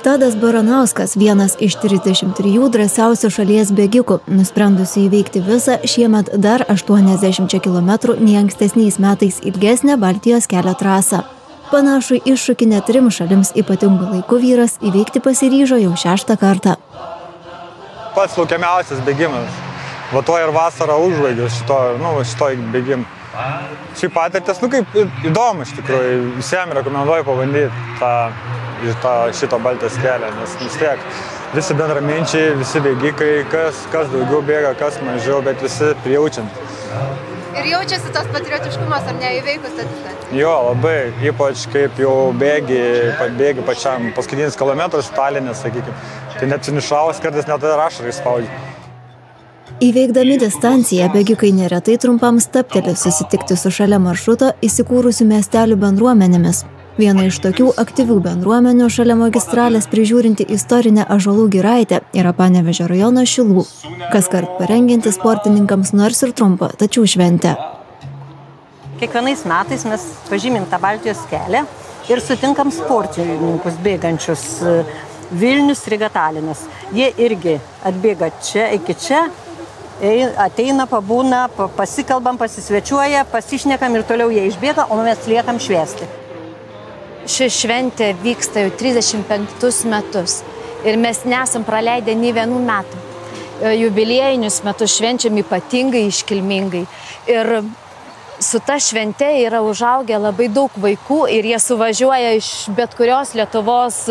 Tadas Baranauskas, vienas iš 33 drąsiausių šalies bėgikų, nusprendusių įveikti visą šiemet dar 80 km nei ankstesniais metais ilgesnę Baltijos kelio trasą. Panašų iššūkį net 3 šalims ypatingų laikų vyras įveikti pasiryžo jau 6. kartą. Pats laukiamiausias bėgimas. Va to ir vasarą užbaigiu šito bėgim. Šiaip patirtis, kaip įdomu iš tikrųjų, visiems rekomenduoju pabandyti šito Baltijos kelią, nes vis tiek visi bendraminčiai, visi bėgikai, kas daugiau bėga, kas mažiau, bet visi prijaučiant. Ir jaučiasi tas patriotiškumas, ar ne, įveikus tą distanciją? Jo, labai, ypač kaip jau bėgi pačiam paskutinis kilometras Taline, sakykime, tai net finišavus kartais net ašarai spaudžia. Įveikdami distanciją, bėgikai neretai trumpam stabteli susitikti su šalia maršruto įsikūrusių miestelių bendruomenėmis. Viena iš tokių aktyvių bendruomenių šalia magistralės prižiūrinti istorinę Ąžuolų giraitę yra Panevėžio rajono Šilų, kaskart parengianti sportininkams nors ir trumpą, tačiau šventę. Kiekvienais metais mes pažymim tą Baltijos kelią ir sutinkam sportininkus bėgančius Vilnius, Ryga, Talinas. Jie irgi atbėga čia iki čia, ateina, pabūna, pasikalbam, pasisvečiuoja, pasišnekam ir toliau jie išbėga, o mes liekam švęsti. Ši šventė vyksta jau 35 metus ir mes nesam praleidę nei vienų metų. Jubiliejinius metus švenčiam ypatingai iškilmingai. Ir su ta švente yra užaugę labai daug vaikų ir jie suvažiuoja iš bet kurios Lietuvos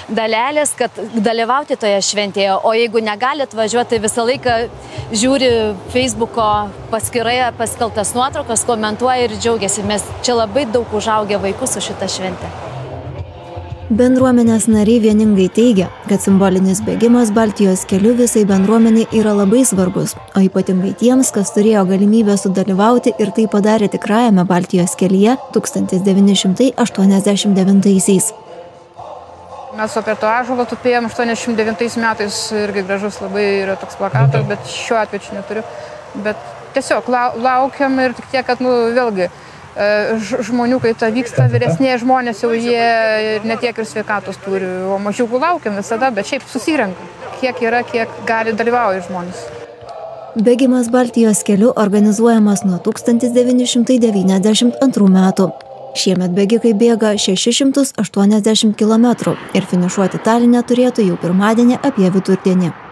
dalelės, kad dalyvauti toje šventėje. O jeigu negalit važiuoti, tai visą laiką žiūri Facebooko paskyroje paskelbtas nuotraukas, komentuoja ir džiaugiasi. Mes čia labai daug užaugę vaikų su šita švente. Bendruomenės nariai vieningai teigia, kad simbolinis bėgimas Baltijos keliu visai bendruomeniai yra labai svarbus, o ypatingai tiems, kas turėjo galimybę sudalyvauti ir tai padarė tikrajame Baltijos kelyje 1989-aisiais. Mes apie to Ąžuolą tupėjom 89 metais, irgi gražus labai yra toks plakatas, bet šiuo atveju čia neturiu. Bet tiesiog laukiam ir tik tiek, kad vėlgi žmonių, kai ta vyksta, vyresnėje žmonės jau jie netiek ir sveikatos turi, o mažiukų laukiam visada, bet šiaip susirenka, kiek yra, kiek gali dalyvauja žmonės. Bėgimas Baltijos keliu organizuojamas nuo 1992 metų. Šiemet bėgikai bėga 680 km ir finišuoti Taline turėtų jau pirmadienį apie vidurdienį.